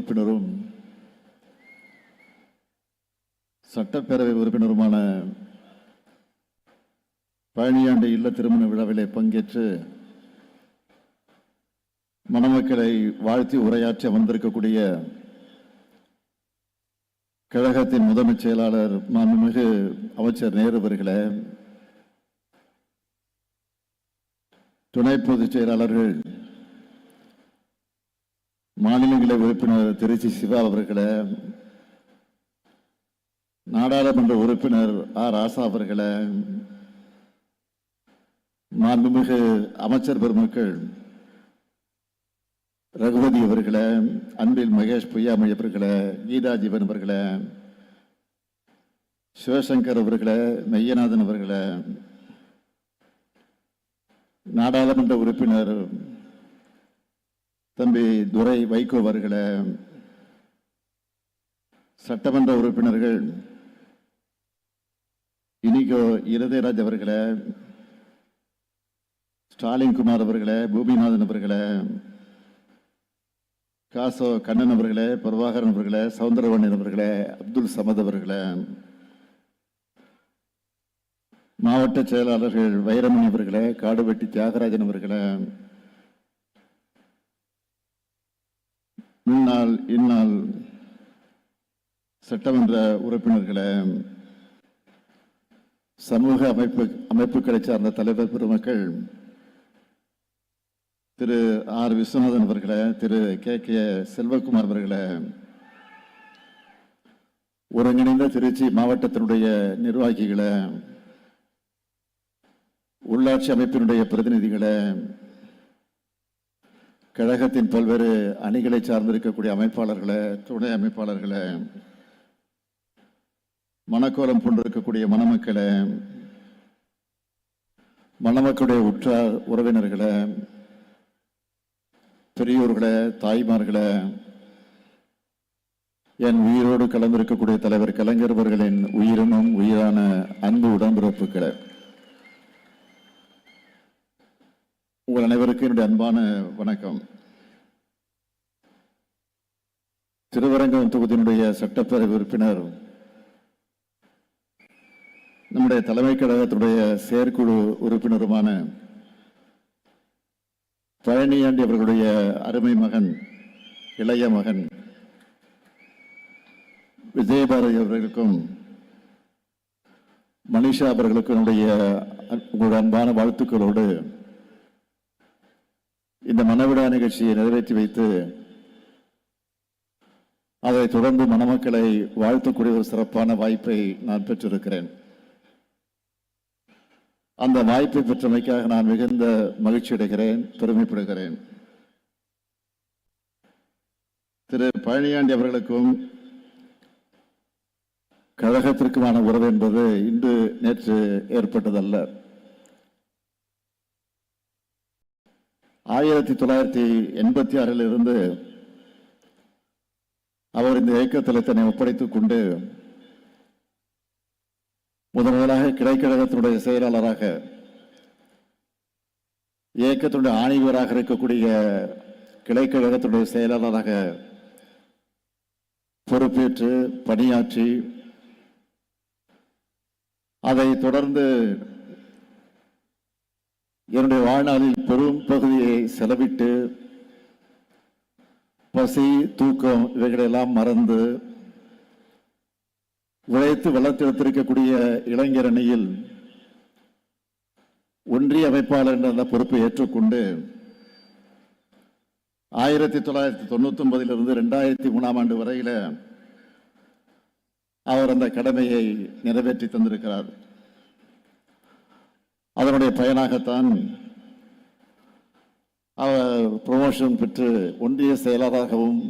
உறுப்பினரும் சட்டப்பேரவை உறுப்பினருமான பழனியாண்டி இல்ல திருமண விழாவிலே பங்கேற்று மணமக்களை வாழ்த்தி உரையாற்றி அமர்ந்திருக்கக்கூடிய கழகத்தின் முதன்மைச் செயலாளர் மாண்புமிகு அமைச்சர் நேரு அவர்களே, துணை பொதுச் செயலாளர்கள் மாநிலங்களவை உறுப்பினர் திருச்சி சிவா அவர்களே, நாடாளுமன்ற உறுப்பினர் ஆர் ராசா அவர்களே, மாண்புமிகு அமைச்சர் பெருமக்கள் ரகுபதி அவர்களே, அன்பில் மகேஷ் பொய்யாமொழி அவர்களே, கீதா ஜீவன் அவர்களே, சிவசங்கர் அவர்களே, மெய்யநாதன் அவர்களே, நாடாளுமன்ற உறுப்பினர் தம்பி துரை வைகோ அவர்களே, சட்டமன்ற உறுப்பினர்கள் இனிகோ இருதயராஜ் அவர்களே, ஸ்டாலின் குமார் அவர்களே, பூமிநாதன் அவர்களே, காசோ கண்ணன் அவர்களே, பிரபாகரன் அவர்களே, சவுந்தரவண்ணன் அவர்களே, அப்துல் சமத் அவர்களே, மாவட்ட செயலாளர்கள் வைரமணி அவர்களே, காடுவெட்டி தியாகராஜன் அவர்களே, முன்னாள் இந்நாள் சட்டமன்ற உறுப்பினர்களே, சமூக அமைப்புகளை சார்ந்த தலைவர் பெருமக்கள் திரு ஆர் விஸ்வநாதன் அவர்களே, திரு கே செல்வகுமார் அவர்களே, ஒருங்கிணைந்த திருச்சி மாவட்டத்தினுடைய நிர்வாகிகளே, உள்ளாட்சி அமைப்பினுடைய பிரதிநிதிகளே, கழகத்தின் பல்வேறு அணிகளை சார்ந்திருக்கக்கூடிய அமைப்பாளர்களே, துணை அமைப்பாளர்களே, மணக்கோலம் கொண்டிருக்கக்கூடிய மணமக்களே, மணமக்களுடைய உற்றார் உறவினர்களே, பெரியோர்களே, தாய்மார்களே, என் உயிரோடு கலந்திருக்கக்கூடிய தலைவர் கலைஞர் அவர்களின் உயிரினும் உயிரான அன்பு உடன்பிறப்புகளே, உங்கள் அனைவருக்கும் என்னுடைய அன்பான வணக்கம். திருவரங்கம் தொகுதியினுடைய சட்டப்பேரவை உறுப்பினர், நம்முடைய தலைமை கழகத்தினுடைய செயற்குழு உறுப்பினருமான பழனியாண்டி அவர்களுடைய அருமை மகன், இளைய மகன் விஜயபாரதி அவர்களுக்கும் மனிஷா அவர்களுக்கும் என்னுடைய உங்களுடைய அன்பான வாழ்த்துக்களோடு இந்த மணவிழா நிகழ்ச்சியை நிறைவேற்றி வைத்து அதை தொடர்ந்து மணமக்களை வாழ்த்தக்கூடிய ஒரு சிறப்பான வாய்ப்பை நான் பெற்றிருக்கிறேன். அந்த வாய்ப்பை பெற்றமைக்காக நான் மிகுந்த மகிழ்ச்சி அடைகிறேன், பெருமைப்படுகிறேன். திரு பழனியாண்டி அவர்களுக்கும் கழகத்திற்குமான உறவு என்பது இன்று நேற்று ஏற்பட்டதல்ல. 1986 இருந்து அவர் இந்த இயக்கத்தில் தன்னை ஒப்படைத்துக் கொண்டு முதலாக கிளைக்கழகத்தினுடைய செயலாளராக, இயக்கத்தினுடைய ஆணைவராக இருக்கக்கூடிய கிளைக்கழகத்தினுடைய செயலாளராக பொறுப்பேற்று பணியாற்றி, அதை தொடர்ந்து என்னுடைய வாழ்நாளில் பெரும் பகுதியை செலவிட்டு பசி தூக்கம் இவைகளெல்லாம் மறந்து உழைத்து வளர்த்தெடுத்திருக்கக்கூடிய இளைஞர் அணியில் ஒன்றிய அமைப்பாளர் என்ற அந்த பொறுப்பை ஏற்றுக்கொண்டு 1999 2003 வரையில அவர் அந்த கடமையை நிறைவேற்றி தந்திருக்கிறார். அதனுடைய பயனாகத்தான் அவர் ப்ரமோஷன் பெற்று ஒன்றிய செயலாளராகவும்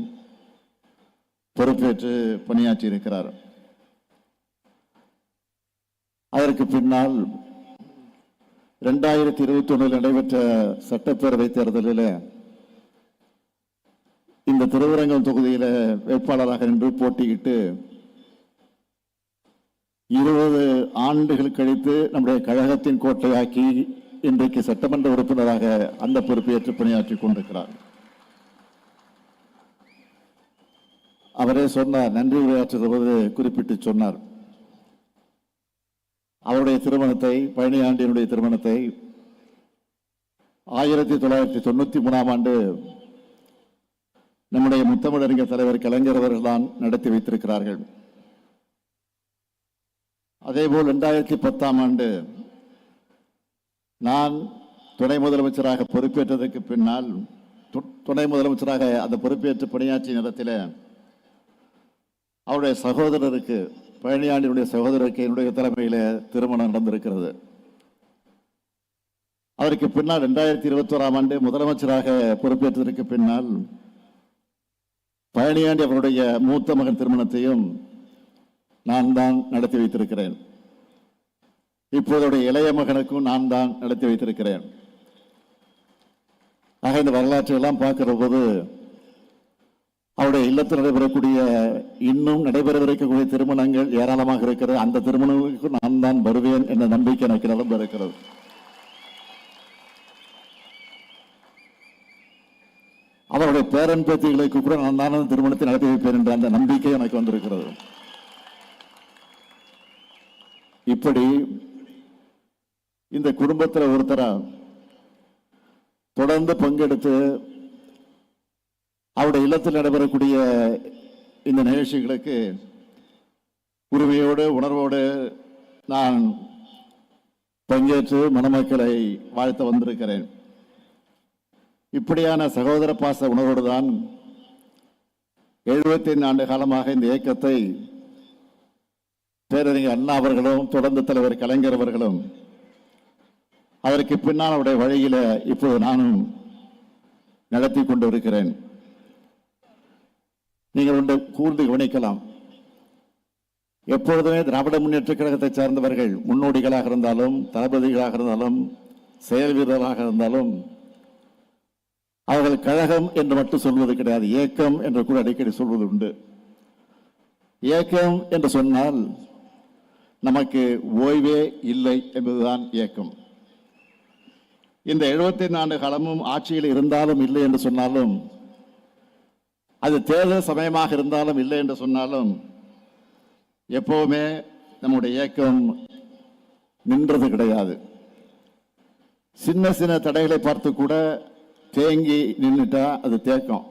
பொறுப்பேற்று பணியாற்றி இருக்கிறார். அதற்கு பின்னால் 2021 நடைபெற்ற சட்டப்பேரவை தேர்தலில் இந்த திருவரங்கம் தொகுதியில வேட்பாளராக நின்று போட்டியிட்டு 20 ஆண்டுகள் கழித்து நம்முடைய கழகத்தின் கோட்டையாக்கி இன்றைக்கு சட்டமன்ற உறுப்பினராக அந்த பொறுப்பை ஏற்று பணியாற்றிக் கொண்டிருக்கிறார். அவரே சொன்னார், நன்றி உரையாற்றுகிற போது குறிப்பிட்டு சொன்னார், அவருடைய திருமணத்தை, பழனியாண்டியனுடைய திருமணத்தை 1993ஆம் ஆண்டு நம்முடைய முத்தமிழறிஞர் தலைவர் கலைஞர் அவர்கள் தான் நடத்தி வைத்திருக்கிறார்கள். அதேபோல் 2010ஆம் ஆண்டு நான் துணை முதலமைச்சராக பொறுப்பேற்றதற்கு பின்னால், துணை முதலமைச்சராக அந்த பொறுப்பேற்று பணியாற்றிய நேரத்தில் அவருடைய சகோதரருக்கு, பழனியாண்டினுடைய சகோதரருக்கு என்னுடைய தலைமையில் திருமணம் நடந்திருக்கிறது. அதற்கு பின்னால் 2021ஆம் ஆண்டு முதலமைச்சராக பொறுப்பேற்றதற்கு பின்னால் பழனியாண்டி அவருடைய மூத்த மகன் திருமணத்தையும் நான் தான் நடத்தி வைத்திருக்கிறேன். இப்போதைய இளைய மகனுக்கும் நான் தான் நடத்தி வைத்திருக்கிறேன். ஆக இந்த வரலாற்றை எல்லாம் பார்க்கிற போது அவருடைய இல்லத்தில் நடைபெறக்கூடிய, இன்னும் நடைபெறவிருக்கக்கூடிய திருமணங்கள் ஏராளமாக இருக்கிறது. அந்த திருமணங்களுக்கு நான் தான் வருவேன் என்ற நம்பிக்கை எனக்கு நிலம்ப இருக்கிறது. அவருடைய பேரன் பேத்திகளுக்கு கூட நான் தான் திருமணத்தை நடத்தி வைப்பேன் என்ற அந்த நம்பிக்கை எனக்கு வந்திருக்கிறது. இப்படி இந்த குடும்பத்தில் ஒருத்தரா தொடர்ந்து பங்கெடுத்து அவருடைய இல்லத்தில் நடைபெறக்கூடிய இந்த நிகழ்ச்சிகளுக்கு உரிமையோடு, உணர்வோடு நான் பங்கேற்று மணமக்களை வாழ்த்த வந்திருக்கிறேன். இப்படியான சகோதர பாச உணர்வோடு தான் 75 ஆண்டு காலமாக இந்த இயக்கத்தை பேரறிஞர் அண்ணா அவர்களும், தொடர்ந்து தலைவர் கலைஞர் அவர்களும், அதற்கு பின்னால் அவருடைய வழியில இப்போது நானும் நடத்தி கொண்டு இருக்கிறேன். நீங்கள் ஒன்று கூர்ந்து கவனிக்கலாம். எப்பொழுதுமே திராவிட முன்னேற்ற கழகத்தை சார்ந்தவர்கள் முன்னோடிகளாக இருந்தாலும், தளபதிகளாக இருந்தாலும், செயல் வீரர்களாக இருந்தாலும், அவர்கள் கழகம் என்று மட்டும் சொல்வது கிடையாது, இயக்கம் என்று கூட அடிக்கடி சொல்வது உண்டு. இயக்கம் என்று சொன்னால் நமக்கு ஓய்வே இல்லை என்பதுதான் இயக்கம். இந்த 75 ஆண்டு காலமும் ஆட்சியில் இருந்தாலும் இல்லை என்று சொன்னாலும், அது தேர்தல் சமயமாக இருந்தாலும் இல்லை என்று சொன்னாலும், எப்பவுமே நம்முடைய இயக்கம் நின்றது கிடையாது. சின்ன சின்ன தடைகளை பார்த்து கூட தேங்கி நின்றுட்டா அது தேக்கம்.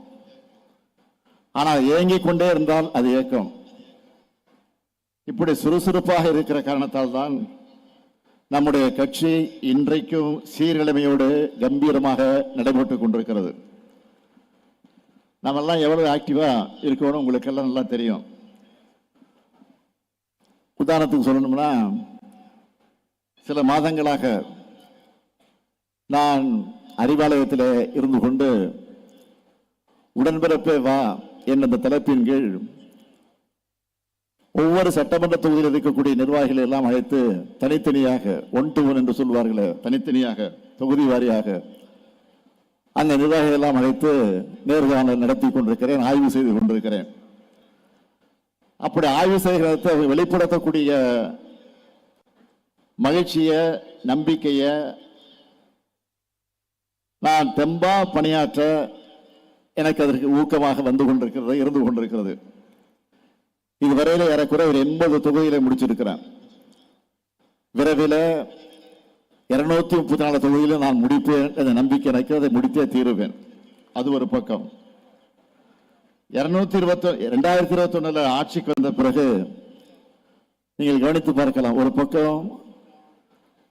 ஆனால் ஏங்கிக் கொண்டே இருந்தால் அது ஏக்கம். இப்படி சுறுசுறுப்பாக இருக்கிற காரணத்தால் தான் நம்முடைய கட்சி இன்றைக்கும் சீர்கிழமையோடு கம்பீரமாக நடைபெற்றுக் கொண்டிருக்கிறது. நம்மெல்லாம் எவ்வளவு ஆக்டிவா இருக்கணும் உங்களுக்கெல்லாம் நல்லா தெரியும். உதாரணத்துக்கு சொல்லணும்னா, சில மாதங்களாக நான் அறிவாலயத்தில் இருந்து கொண்டு உடன்பிறப்பே வா என்ற தலைப்பின் கீழ் ஒவ்வொரு சட்டமன்ற தொகுதியில் இருக்கக்கூடிய நிர்வாகிகளை எல்லாம் அழைத்து தனித்தனியாக, 1 to 1 என்று சொல்வார்களே, தனித்தனியாக தொகுதி வாரியாக அந்த நிர்வாகிகள் எல்லாம் அழைத்து நேர்காணல் நடத்தி கொண்டிருக்கிறேன், ஆய்வு செய்து கொண்டிருக்கிறேன். அப்படி ஆய்வு செய்கிறத வெளிப்படுத்தக்கூடிய மகிழ்ச்சிய, நம்பிக்கைய, நான் தெம்பா பணியாற்ற எனக்கு அதற்கு ஊக்கமாக வந்து கொண்டிருக்கிறது, இருந்து கொண்டிருக்கிறது. இதுவரையில ஏறக்குறைய ஒரு 80 தொகுதிகளை முடிச்சிருக்கிறேன். விரைவில் 234 தொகுதியில நான் முடிப்பேன் என்ற நம்பிக்கை எனக்கு, அதை முடித்தே தீருவேன். அது ஒரு பக்கம். 2021 ஆட்சிக்கு வந்த பிறகு நீங்கள் கவனித்து பார்க்கலாம். ஒரு பக்கம்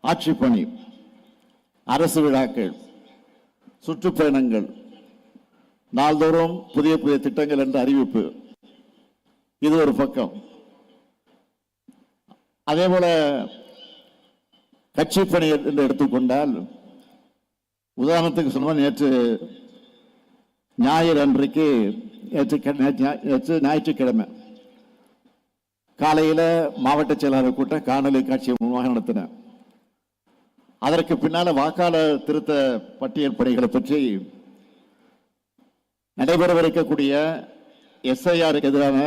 ஆட்சி பணி, அரசு விழாக்கள், சுற்றுப்பயணங்கள், நாள்தோறும் புதிய புதிய திட்டங்கள் என்ற அறிவிப்பு, இது ஒரு பக்கம். அதே போல கட்சி பணி என்று எடுத்துக்கொண்டால், உதாரணத்துக்கு சொன்ன நேற்று ஞாயிறு அன்றைக்கு, நேற்று ஞாயிற்றுக்கிழமை காலையில் மாவட்ட செயலாளர் கூட்டம் காணொலி காட்சி மூலமாக நடத்தினேன். அதற்கு பின்னால வாக்காளர் திருத்த பட்டியல் பணிகளை பற்றி நடைபெறவிருக்கக்கூடிய SIR-க்கு எதிரான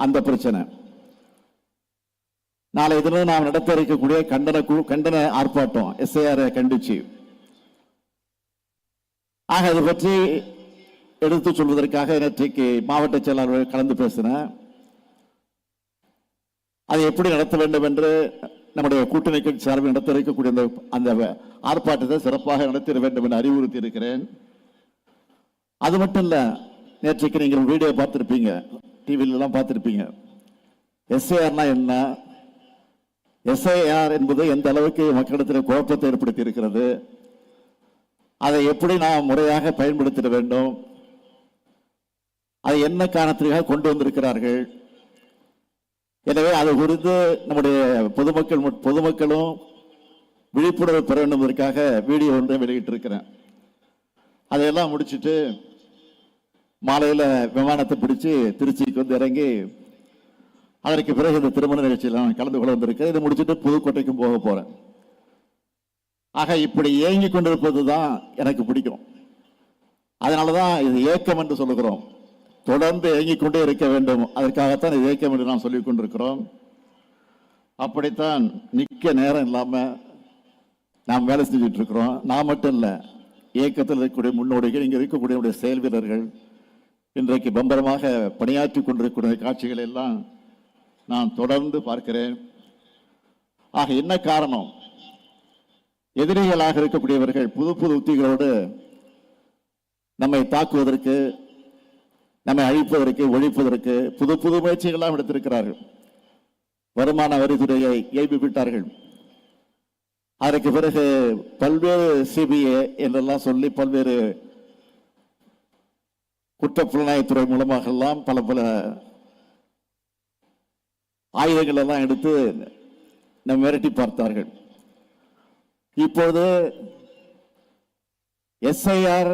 அந்த பிரச்சனை, நாளை தினம் நாம் நடத்த இருக்கக்கூடிய கண்டன ஆர்ப்பாட்டம், SIR-ஐ கண்டிச்சு. ஆக அது பற்றி எடுத்து சொல்வதற்காக நேற்றைக்கு மாவட்ட செயலாளர்கள் கலந்து பேசினேன். அதை எப்படி நடத்த வேண்டும் என்று நம்முடைய கூட்டணி கட்சி சார்பில் நடத்த இருக்கக்கூடிய அந்த ஆர்ப்பாட்டத்தை சிறப்பாக நடத்திட வேண்டும் என்று அறிவுறுத்தி இருக்கிறேன். அது மட்டும் இல்ல, நேற்றைக்கு நீங்கள் வீடியோ பார்த்திருப்பீங்க, டிவிலாம் பார்த்திருப்பீங்க. எஸ்ஐஆர்னா என்ன, எஸ்ஐஆர் என்பது எந்த அளவுக்கு மக்களிடத்தில் குழப்பத்தை ஏற்படுத்தி இருக்கிறது, அதை எப்படி நாம் முறையாக பயன்படுத்திட வேண்டும், அதை என்ன காரணத்திற்காக கொண்டு வந்திருக்கிறார்கள். எனவே அது குறித்து நம்முடைய பொதுமக்களும் விழிப்புணர்வு பெற வேண்டும் என்பதற்காக வீடியோ ஒன்றை வெளியிட்டிருக்கிறேன். அதையெல்லாம் முடிச்சுட்டு மாலையில் விமானத்தை பிடிச்சு திருச்சிக்கு வந்து இறங்கி அதற்கு பிறகு இந்த திருமண நிகழ்ச்சியில் நான் கலந்து கொள்ள வந்திருக்கேன். இதை முடிச்சுட்டு புதுக்கோட்டைக்கும் போக போறேன். ஆக இப்படி ஏங்கி கொண்டிருப்பது தான் எனக்கு பிடிக்கும். அதனாலதான் இது ஏக்கம் என்று சொல்லுகிறோம். தொடர்ந்து இயங்கிக் கொண்டே இருக்க வேண்டும். அதற்காகத்தான் இது இயக்கம் என்று நாம் சொல்லிக் கொண்டிருக்கிறோம். அப்படித்தான் நிற்க நேரம் இல்லாம நாம் வேலை செஞ்சுட்டு இருக்கிறோம். நான் மட்டும் இல்ல, இயக்கத்தில் இருக்கக்கூடிய முன்னோடிகள், இங்க இருக்கக்கூடிய செயல் வீரர்கள் இன்றைக்கு பம்பரமாக பணியாற்றி கொண்டிருக்கிற காட்சிகள் எல்லாம் நான் தொடர்ந்து பார்க்கிறேன். ஆக என்ன காரணம்? எதிரிகளாக இருக்கக்கூடியவர்கள் புது புது உத்திகளோடு நம்மை தாக்குவதற்கு, நம்மை அழிப்பதற்கு, ஒழிப்பதற்கு புது புது முயற்சிகள்லாம் எடுத்திருக்கிறார்கள். வருமான வரித்துறையை ஏய்ப்பு விட்டார்கள். அதற்கு பிறகு பல்வேறு சிபிஐ என்றெல்லாம் சொல்லி பல்வேறு குற்றப்புலனாய்வுத்துறை மூலமாக எல்லாம் பல பல ஆயுதங்கள் எல்லாம் எடுத்து நம்ம மிரட்டி பார்த்தார்கள். இப்போது எஸ்ஐஆர்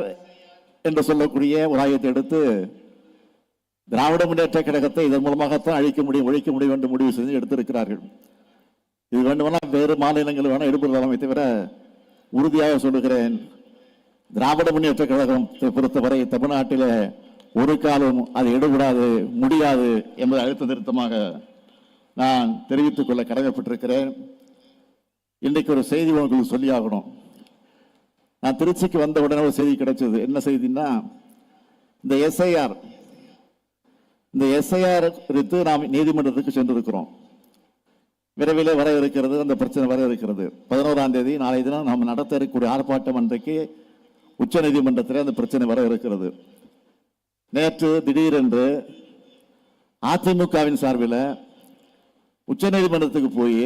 என்று சொல்லக்கூடிய ஒரு ஆயுதத்தை எடுத்து திராவிட முன்னேற்ற கழகத்தை இதன் மூலமாகத்தான் அழிக்க முடியும், ஒழிக்க முடியும் என்று முடிவு செய்து எடுத்திருக்கிறார்கள். இது வேண்டுமானால் வேறு மாநிலங்கள் வேணா எடுப்பதாமே தவிர உறுதியாக சொல்லுகிறேன், திராவிட முன்னேற்ற கழகத்தை பொறுத்தவரை தமிழ்நாட்டில் ஒரு காலம் அது எடுபடாது, முடியாது என்பதை அழுத்த திருத்தமாக நான் தெரிவித்துக் கொள்ள கடமைப்பட்டிருக்கிறேன். இன்றைக்கு ஒரு செய்தி உங்களுக்கு சொல்லி ஆகணும். நான் திருச்சிக்கு வந்த உடனே ஒரு செய்தி கிடைச்சது. என்ன செய்தின்னா, இந்த எஸ்ஐஆர் குறித்து நாம் நீதிமன்றத்துக்கு சென்றிருக்கிறோம். விரைவில் வர இருக்கிறது, அந்த பிரச்சனை வர இருக்கிறது. 11ஆம் தேதி நாளை தினம் நாம் நடத்த இருக்கக்கூடிய ஆர்ப்பாட்டம் அன்றைக்கு உச்ச நீதிமன்றத்தில் அந்த பிரச்சனை வர இருக்கிறது. நேற்று திடீரென்று அதிமுகவின் சார்பில் உச்ச நீதிமன்றத்துக்கு போய்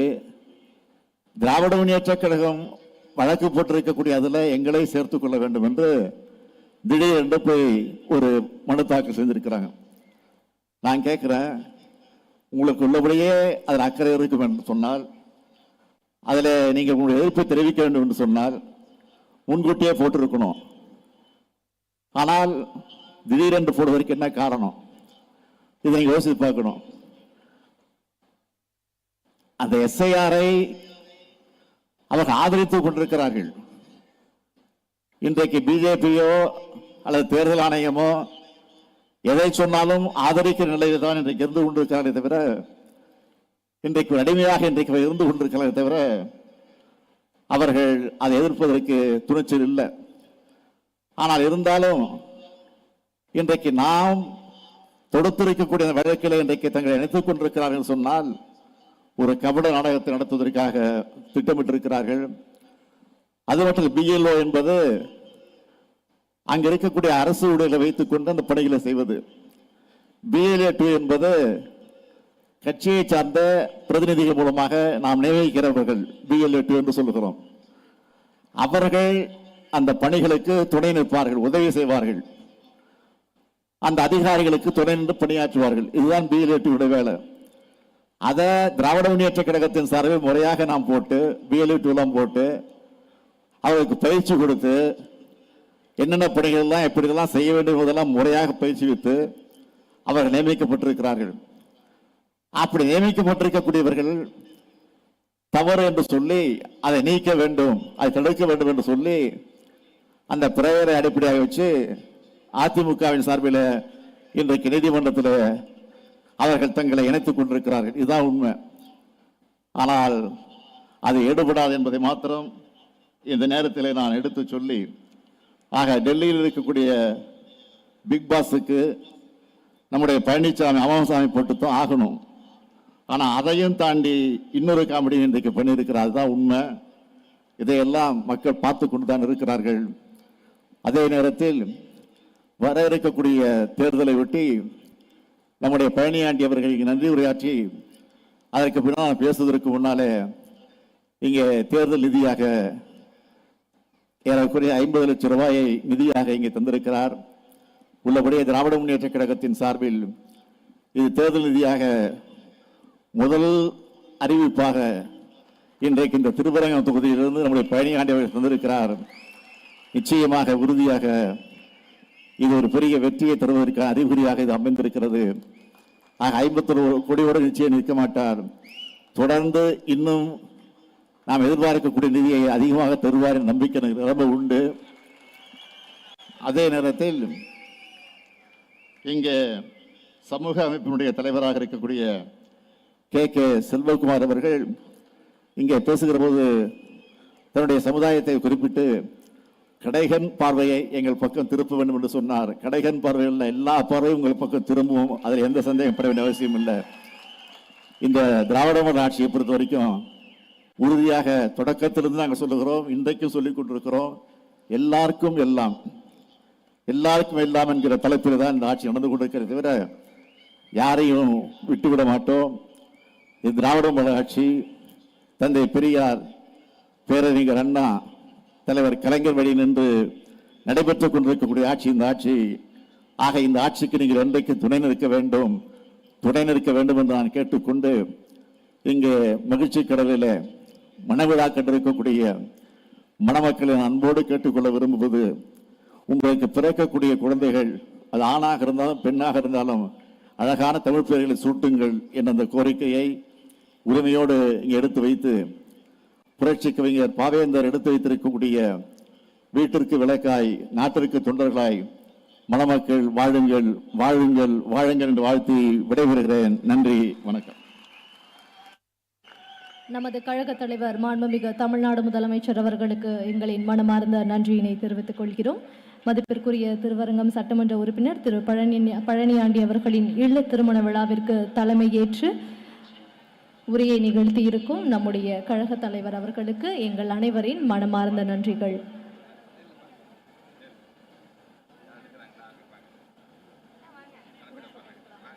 திராவிட முன்னேற்ற கழகம் வழக்கு போட்டிருக்கக்கூடிய அதில் எங்களை சேர்த்துக் கொள்ள வேண்டும் என்று திடீரென்று போய் ஒரு மனு தாக்கல் செய்திருக்கிறாங்க. நான் கேட்கிறேன், உங்களுக்கு உள்ளபடியே அதில் அக்கறை இருக்கும் என்று சொன்னால், அதில் நீங்கள் உங்களுடைய எதிர்ப்பை தெரிவிக்க வேண்டும் என்று சொன்னால் முன்கூட்டியே போட்டிருக்கணும். ஆனால் திடீரென்று போடுவதற்கு என்ன காரணம்? இதை நீங்கள் யோசித்து பார்க்கணும். அந்த எஸ்ஐஆரை அவர்கள் ஆதரித்துக் கொண்டிருக்கிறார்கள். இன்றைக்கு பிஜேபியோ அல்லது தேர்தல் ஆணையமோ எதை சொன்னாலும் ஆதரிக்கிற நிலையில் தான் இன்றைக்கு இருந்து கொண்டிருக்கிறார்களே தவிர, இன்றைக்கு அடிமையாக இன்றைக்கு இருந்து கொண்டிருக்கிறார்களே தவிர அவர்கள் அதை எதிர்ப்பதற்கு துணிச்சல் இல்லை. ஆனால் இருந்தாலும் இன்றைக்கு நாம் தொடுத்திருக்கக்கூடிய வழக்கில் இன்றைக்கு தங்களை இணைத்துக் கொண்டிருக்கிறார்கள் சொன்னால் ஒரு கபட நாடகத்தை நடத்துவதற்காக திட்டமிட்டிருக்கிறார்கள். அது மட்டும் பிஎல்ஓ என்பது அங்க இருக்கக்கூடிய அரசு ஊழியர்களை வைத்துக் கொண்டு அந்த பணிகளை செய்வது. பிஎல்ஏ 2 என்பது கட்சியை சார்ந்த பிரதிநிதிகள் மூலமாக நாம் நியமிக்கிறவர்கள் பிஎல்ஏ 2 என்று சொல்லுகிறோம். அவர்கள் அந்த பணிகளுக்கு துணை நிற்பார்கள், உதவி செய்வார்கள், அந்த அதிகாரிகளுக்கு துணை நின்று பணியாற்றுவார்கள். இதுதான் பிஎல்ஏ 2 வேலை. அதை திராவிட முன்னேற்ற கழகத்தின் சார்பில் முறையாக நாம் போட்டு பிஎல்ஏ 2 போட்டு அவர்களுக்கு பயிற்சி கொடுத்து என்னென்ன பணிகள் எல்லாம் எப்படியெல்லாம் செய்ய வேண்டும் என்பதெல்லாம் முறையாக பயிற்சிவித்து அவர்கள் நியமிக்கப்பட்டிருக்கிறார்கள். அப்படி நியமிக்கப்பட்டிருக்கக்கூடியவர்கள் தவறு என்று சொல்லி அதை நீக்க வேண்டும், அதை தடுக்க வேண்டும் என்று சொல்லி அந்த பிரேயரை அடிப்படையாக வச்சு அதிமுகவின் சார்பில் இன்றைக்கு நீதிமன்றத்தில் அவர்கள் தங்களை இணைத்துக் கொண்டிருக்கிறார்கள். இதுதான் உண்மை. ஆனால் அது எடுபடாது என்பதை மாத்திரம் இந்த நேரத்தில் நான் எடுத்து சொல்லி, ஆக டெல்லியில் இருக்கக்கூடிய பிக் பாஸுக்கு நம்முடைய பழனிசாமி அமாமசாமி போட்டுத்தான் ஆகணும். ஆனால் அதையும் தாண்டி இன்னொரு காமெடி இன்றைக்கு பண்ணியிருக்கிறார். அதுதான் உண்மை. இதையெல்லாம் மக்கள் பார்த்து கொண்டு தான் இருக்கிறார்கள். அதே நேரத்தில் வர இருக்கக்கூடிய தேர்தலை ஒட்டி நம்முடைய பழனியாண்டி அவர்களுக்கு நன்றி உரையாற்றி அதற்கு பின்னால் பேசுவதற்கு முன்னாலே இங்கே தேர்தல் நிதியாக ஏறக்குறைய 50 லட்சம் ரூபாயை நிதியாக இங்கே தந்திருக்கிறார். உள்ளபடியே திராவிட முன்னேற்ற கழகத்தின் சார்பில் இது தேர்தல் நிதியாக முதல் அறிவிப்பாக இன்றைக்கு இந்த திருவரங்கம் தொகுதியிலிருந்து நம்முடைய பழனியாண்டி அவர்கள் தந்திருக்கிறார். நிச்சயமாக உறுதியாக இது ஒரு பெரிய வெற்றியை தருவதற்கு அறிகுறியாக இது அமைந்திருக்கிறது. ஆக 51 கோடியோடு நிச்சயம் நிற்க மாட்டார். தொடர்ந்து இன்னும் நாம் எதிர்பார்க்கக்கூடிய நிதியை அதிகமாக தருவார் என்ற நம்பிக்கை நிரம்ப உண்டு. அதே நேரத்தில் இங்கே சமூக அமைப்பினுடைய தலைவராக இருக்கக்கூடிய கே செல்வகுமார் அவர்கள் இங்கே பேசுகிற போது தன்னுடைய சமுதாயத்தை குறிப்பிட்டு கடைகன் பார்வையை எங்கள் பக்கம் திருப்ப வேண்டும் என்று சொன்னார். கடைகன் பார்வையில் எல்லா பார்வையும் உங்கள் பக்கம் திரும்பவும், அதில் எந்த சந்தேகப்பட வேண்டிய அவசியம் இல்லை. இந்த திராவிட மாடல் ஆட்சியை பொறுத்த வரைக்கும் உறுதியாக தொடக்கத்திலிருந்து நாங்கள் சொல்லுகிறோம், இன்றைக்கும் சொல்லிக் கொண்டிருக்கிறோம். எல்லாருக்கும் எல்லாம், எல்லாருக்கும் எல்லாம் என்கிற தலைப்பில் தான் இந்த ஆட்சி நடந்து கொண்டிருக்கிறது தவிர யாரையும் விட்டுவிட மாட்டோம். இது திராவிட மாடல் ஆட்சி. தந்தை பெரியார், பேரறிஞர் அண்ணா, தலைவர் கலைஞர் வழி நின்று நடைபெற்றுக் கொண்டிருக்கக்கூடிய ஆட்சி இந்த ஆட்சி. ஆக இந்த ஆட்சிக்கு நீங்கள் என்றைக்கு துணை நிற்க வேண்டும் என்று நான் கேட்டுக்கொண்டு இங்கே மகிழ்ச்சி கடலில் மணவிழா கண்டிருக்கக்கூடிய மணமக்களை அன்போடு கேட்டுக்கொள்ள விரும்புவது, உங்களுக்கு பிறக்கக்கூடிய குழந்தைகள் அது ஆணாக இருந்தாலும் பெண்ணாக இருந்தாலும் அழகான தமிழ் பெயர்களை சூட்டுங்கள் என்ற அந்த கோரிக்கையை உரிமையோடு இங்கே எடுத்து வைத்து புரட்சி கவிஞர் பாவேந்தர் எடுத்து வைத்திருக்கக்கூடிய வீட்டிற்கு விளக்காய் நாட்டிற்கு தொண்டர்களாய் மணமக்கள் வாழுங்கள் வாழுங்கள் வாழுங்கள் என்று வாழ்த்தி விடைபெறுகிறேன். நன்றி, வணக்கம். நமது கழக தலைவர் மாண்புமிகு தமிழ்நாடு முதலமைச்சர் அவர்களுக்கு எங்களின் மனமார்ந்த நன்றியினை தெரிவித்துக் கொள்கிறோம். மதிப்பிற்குரிய திருவரங்கம் சட்டமன்ற உறுப்பினர் திரு பழனியாண்டி அவர்களின் இல்ல திருமண விழாவிற்கு தலைமையேற்று உரையை நிகழ்த்தி இருக்கும் நம்முடைய கழக தலைவர் அவர்களுக்கு எங்கள் அனைவரின் மனமார்ந்த நன்றிகள்.